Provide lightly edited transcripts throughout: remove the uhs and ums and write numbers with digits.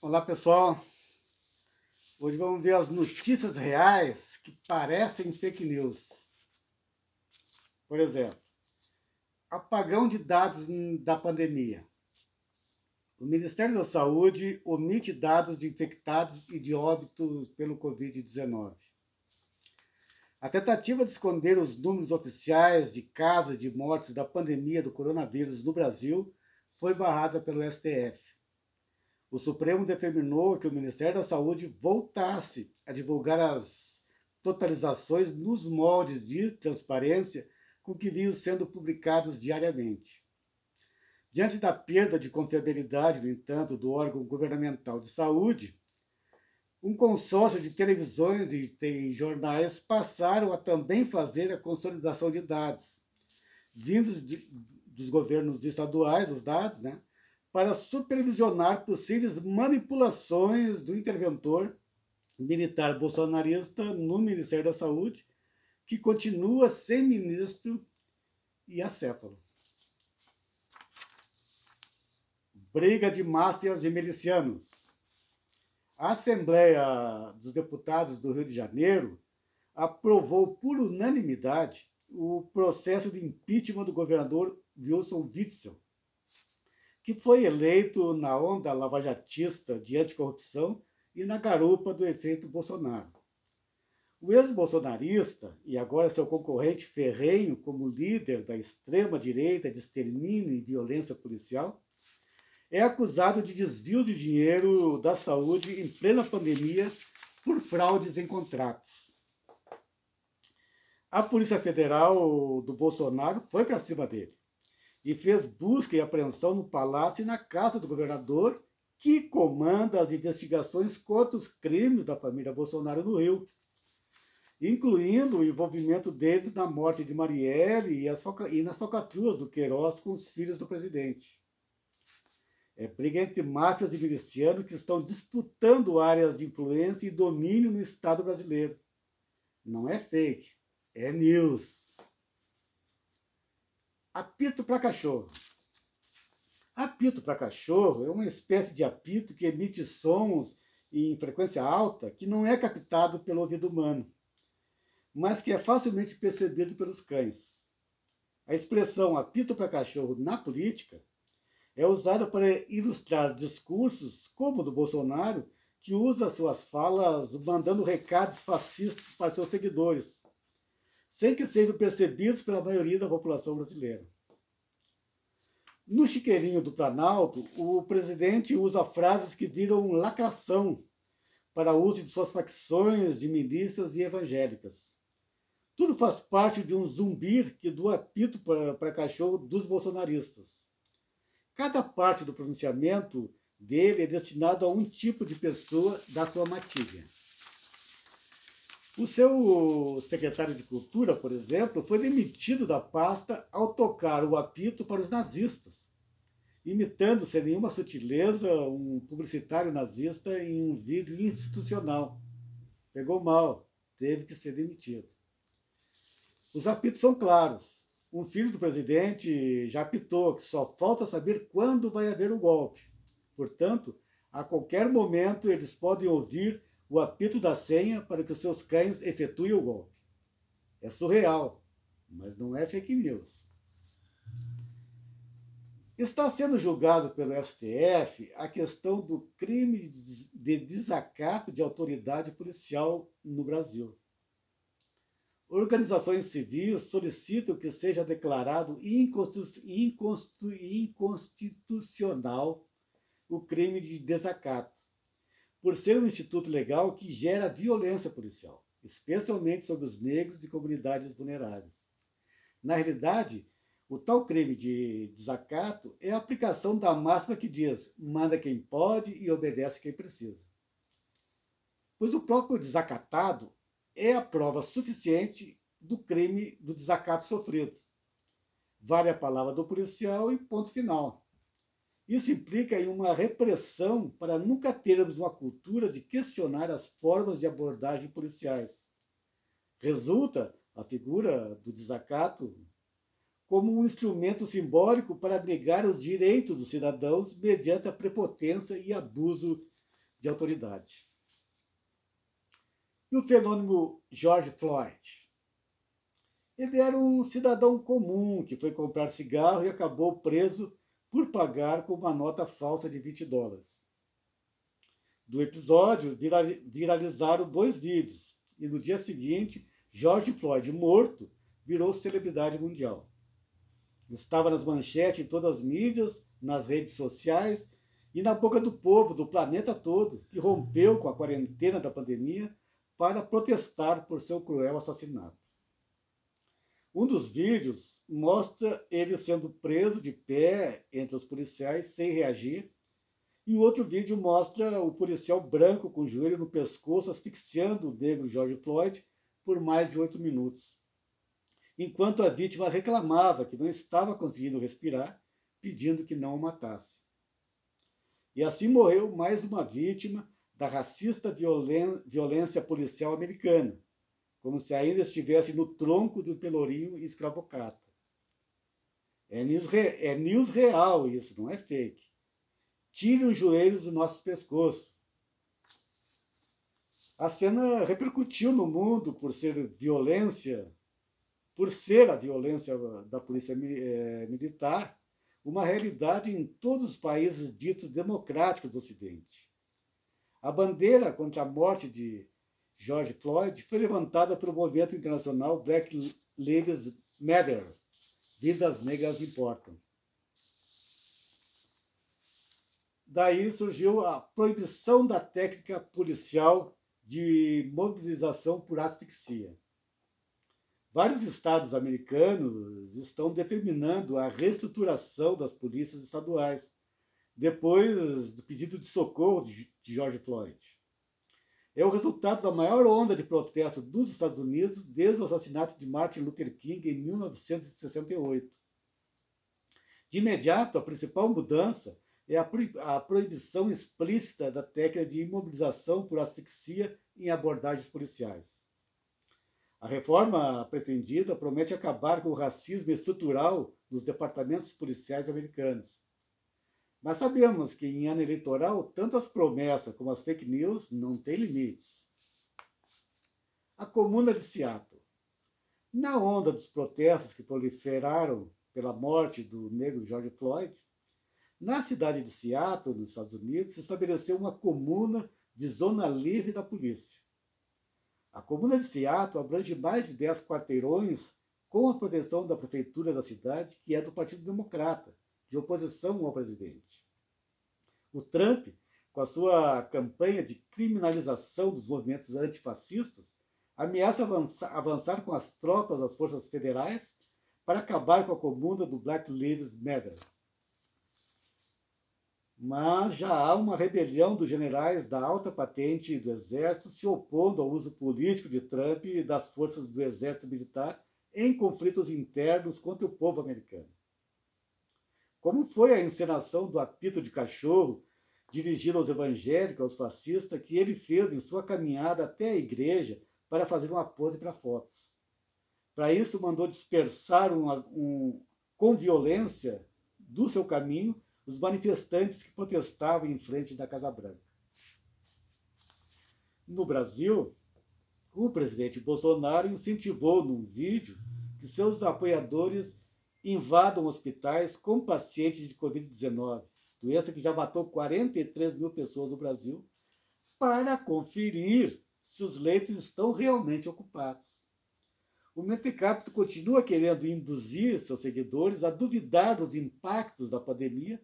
Olá pessoal, hoje vamos ver as notícias reais que parecem fake news. Por exemplo, apagão de dados da pandemia. O Ministério da Saúde omite dados de infectados e de óbitos pelo Covid-19. A tentativa de esconder os números oficiais de casos de mortes da pandemia do coronavírus no Brasil foi barrada pelo STF. O Supremo determinou que o Ministério da Saúde voltasse a divulgar as totalizações nos moldes de transparência com que vinham sendo publicados diariamente. Diante da perda de confiabilidade, no entanto, do órgão governamental de saúde, um consórcio de televisões e jornais passaram a também fazer a consolidação de dados, vindos dos governos estaduais, os dados, né? Para supervisionar possíveis manipulações do interventor militar bolsonarista no Ministério da Saúde, que continua sem ministro e acéfalo. Briga de máfias e milicianos. A Assembleia dos Deputados do Rio de Janeiro aprovou por unanimidade o processo de impeachment do governador Wilson Witzel, que foi eleito na onda lavajatista de anticorrupção e na garupa do efeito Bolsonaro. O ex-bolsonarista, e agora seu concorrente ferrenho como líder da extrema-direita de extermínio e violência policial, é acusado de desvio de dinheiro da saúde em plena pandemia por fraudes em contratos. A Polícia Federal do Bolsonaro foi para cima dele e fez busca e apreensão no palácio e na casa do governador, que comanda as investigações contra os crimes da família Bolsonaro no Rio, incluindo o envolvimento deles na morte de Marielle e nas falcatruas do Queiroz com os filhos do presidente. É briga entre máfias e milicianos que estão disputando áreas de influência e domínio no Estado brasileiro. Não é fake, é news. Apito para cachorro. Apito para cachorro é uma espécie de apito que emite sons em frequência alta que não é captado pelo ouvido humano, mas que é facilmente percebido pelos cães. A expressão apito para cachorro na política é usada para ilustrar discursos como o do Bolsonaro, que usa suas falas mandando recados fascistas para seus seguidores, sem que sejam percebidos pela maioria da população brasileira. No chiqueirinho do Planalto, o presidente usa frases que viram lacração para uso de suas facções de milícias e evangélicas. Tudo faz parte de um zumbir que do apito para cachorro dos bolsonaristas. Cada parte do pronunciamento dele é destinado a um tipo de pessoa da sua matilha. O seu secretário de Cultura, por exemplo, foi demitido da pasta ao tocar o apito para os nazistas, imitando sem nenhuma sutileza um publicitário nazista em um vídeo institucional. Pegou mal, teve que ser demitido. Os apitos são claros. Um filho do presidente já apitou que só falta saber quando vai haver o golpe. Portanto, a qualquer momento eles podem ouvir o apito da senha para que os seus cães efetuem o golpe. É surreal, mas não é fake news. Está sendo julgado pelo STF a questão do crime de desacato de autoridade policial no Brasil. Organizações civis solicitam que seja declarado inconstitucional o crime de desacato, por ser um instituto legal que gera violência policial, especialmente sobre os negros e comunidades vulneráveis. Na realidade, o tal crime de desacato é a aplicação da máxima que diz: manda quem pode e obedece quem precisa. Pois o próprio desacatado é a prova suficiente do crime do desacato sofrido. Vale a palavra do policial e ponto final. Isso implica em uma repressão para nunca termos uma cultura de questionar as formas de abordagem policiais. Resulta a figura do desacato como um instrumento simbólico para abrigar os direitos dos cidadãos mediante a prepotência e abuso de autoridade. E o fenômeno George Floyd? Ele era um cidadão comum que foi comprar cigarro e acabou preso por pagar com uma nota falsa de $20. Do episódio, viralizaram 2 vídeos, e no dia seguinte, George Floyd, morto, virou celebridade mundial. Estava nas manchetes em todas as mídias, nas redes sociais e na boca do povo do planeta todo, que rompeu com a quarentena da pandemia para protestar por seu cruel assassinato. Um dos vídeos mostra ele sendo preso de pé entre os policiais sem reagir, e o outro vídeo mostra o policial branco com o joelho no pescoço asfixiando o negro George Floyd por mais de 8 minutos, enquanto a vítima reclamava que não estava conseguindo respirar, pedindo que não o matasse. E assim morreu mais uma vítima da racista violência policial americana, como se ainda estivesse no tronco de um pelourinho escravocrata. É news real isso, não é fake. Tire os joelhos do nosso pescoço. A cena repercutiu no mundo por ser a violência da polícia militar, uma realidade em todos os países ditos democráticos do Ocidente. A bandeira contra a morte de George Floyd foi levantada pelo movimento internacional Black Lives Matter, Vidas Negras Importam. Daí surgiu a proibição da técnica policial de mobilização por asfixia. Vários estados americanos estão determinando a reestruturação das polícias estaduais, depois do pedido de socorro de George Floyd. É o resultado da maior onda de protesto dos Estados Unidos desde o assassinato de Martin Luther King em 1968. De imediato, a principal mudança é a proibição explícita da técnica de imobilização por asfixia em abordagens policiais. A reforma pretendida promete acabar com o racismo estrutural nos departamentos policiais americanos. Mas sabemos que em ano eleitoral, tanto as promessas como as fake news não têm limites. A Comuna de Seattle. Na onda dos protestos que proliferaram pela morte do negro George Floyd, na cidade de Seattle, nos Estados Unidos, se estabeleceu uma comuna de zona livre da polícia. A Comuna de Seattle abrange mais de 10 quarteirões com a proteção da prefeitura da cidade, que é do Partido Democrata, de oposição ao presidente. O Trump, com a sua campanha de criminalização dos movimentos antifascistas, ameaça avançar com as tropas das forças federais para acabar com a comuna do Black Lives Matter. Mas já há uma rebelião dos generais da alta patente do Exército se opondo ao uso político de Trump e das forças do Exército Militar em conflitos internos contra o povo americano. Como foi a encenação do apito de cachorro dirigido aos evangélicos, aos fascistas, que ele fez em sua caminhada até a igreja para fazer uma pose para fotos. Para isso, mandou dispersar com violência do seu caminho os manifestantes que protestavam em frente da Casa Branca. No Brasil, o presidente Bolsonaro incentivou num vídeo que seus apoiadores invadam hospitais com pacientes de Covid-19, doença que já matou 43 mil pessoas no Brasil, para conferir se os leitos estão realmente ocupados. O Mentecapto continua querendo induzir seus seguidores a duvidar dos impactos da pandemia,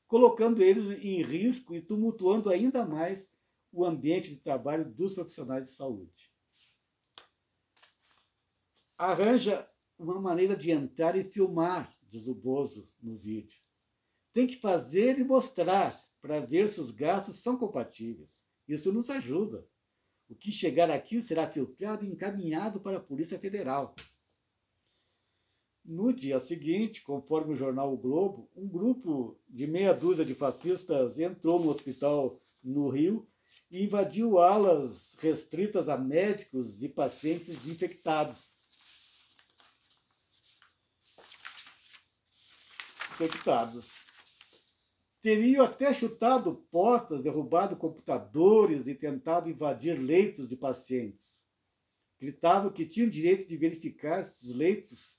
colocando eles em risco e tumultuando ainda mais o ambiente de trabalho dos profissionais de saúde. Arranja uma maneira de entrar e filmar, diz o Bozo no vídeo. Tem que fazer e mostrar para ver se os gastos são compatíveis. Isso nos ajuda. O que chegar aqui será filtrado e encaminhado para a Polícia Federal. No dia seguinte, conforme o jornal O Globo, um grupo de meia dúzia de fascistas entrou no hospital no Rio e invadiu alas restritas a médicos e pacientes infectados. teriam até chutado portas, derrubado computadores e tentado invadir leitos de pacientes. Gritavam que tinham direito de verificar se os leitos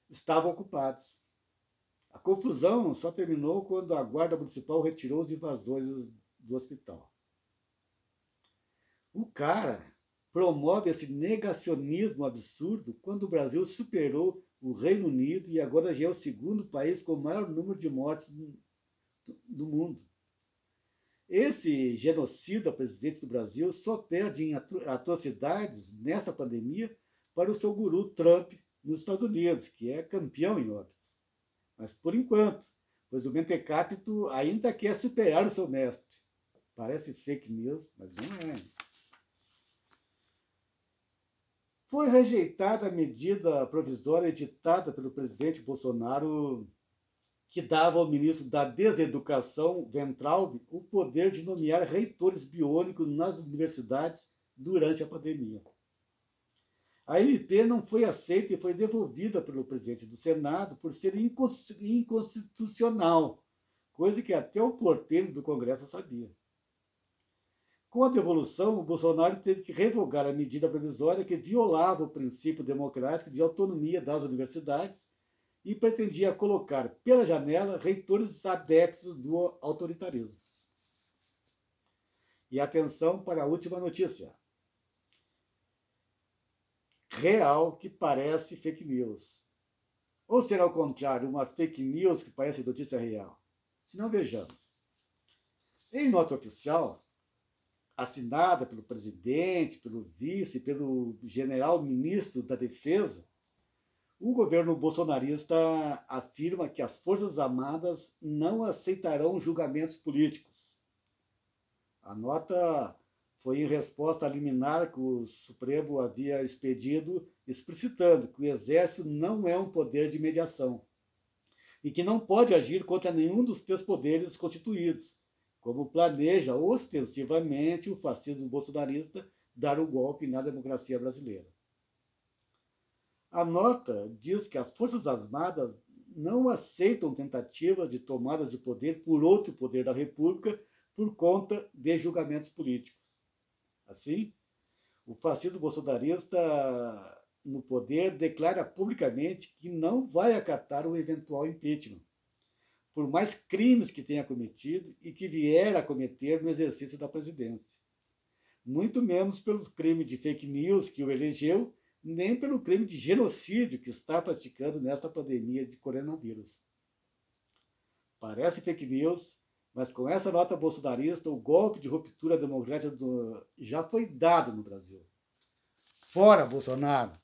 estavam ocupados. A confusão só terminou quando a Guarda Municipal retirou os invasores do hospital. O cara promove esse negacionismo absurdo quando o Brasil superou o Reino Unido e agora já é o segundo país com o maior número de mortes do mundo. Esse genocida presidente do Brasil só perde em atrocidades nessa pandemia para o seu guru Trump nos Estados Unidos, que é campeão em outras. Mas por enquanto, pois o mentecapto ainda quer superar o seu mestre. Parece fake news, mas não é. Foi rejeitada a medida provisória editada pelo presidente Bolsonaro que dava ao ministro da Deseducação, Weintraub, o poder de nomear reitores biônicos nas universidades durante a pandemia. A MP não foi aceita e foi devolvida pelo presidente do Senado por ser inconstitucional, coisa que até o porteiro do Congresso sabia. Com a devolução, o Bolsonaro teve que revogar a medida provisória que violava o princípio democrático de autonomia das universidades e pretendia colocar pela janela reitores adeptos do autoritarismo. E atenção para a última notícia. Real que parece fake news. Ou será ao contrário, uma fake news que parece notícia real? Se não, vejamos. Em nota oficial, assinada pelo presidente, pelo vice, pelo general ministro da Defesa, o governo bolsonarista afirma que as Forças Armadas não aceitarão julgamentos políticos. A nota foi em resposta à liminar que o Supremo havia expedido, explicitando que o Exército não é um poder de mediação e que não pode agir contra nenhum dos três poderes constituídos, como planeja ostensivamente o fascismo bolsonarista dar um golpe na democracia brasileira. A nota diz que as Forças Armadas não aceitam tentativas de tomada de poder por outro poder da República por conta de julgamentos políticos. Assim, o fascismo bolsonarista no poder declara publicamente que não vai acatar o eventual impeachment, por mais crimes que tenha cometido e que vier a cometer no exercício da presidência. Muito menos pelos crimes de fake news que o elegeu, nem pelo crime de genocídio que está praticando nesta pandemia de coronavírus. Parece fake news, mas com essa nota bolsonarista, o golpe de ruptura democrática já foi dado no Brasil. Fora Bolsonaro!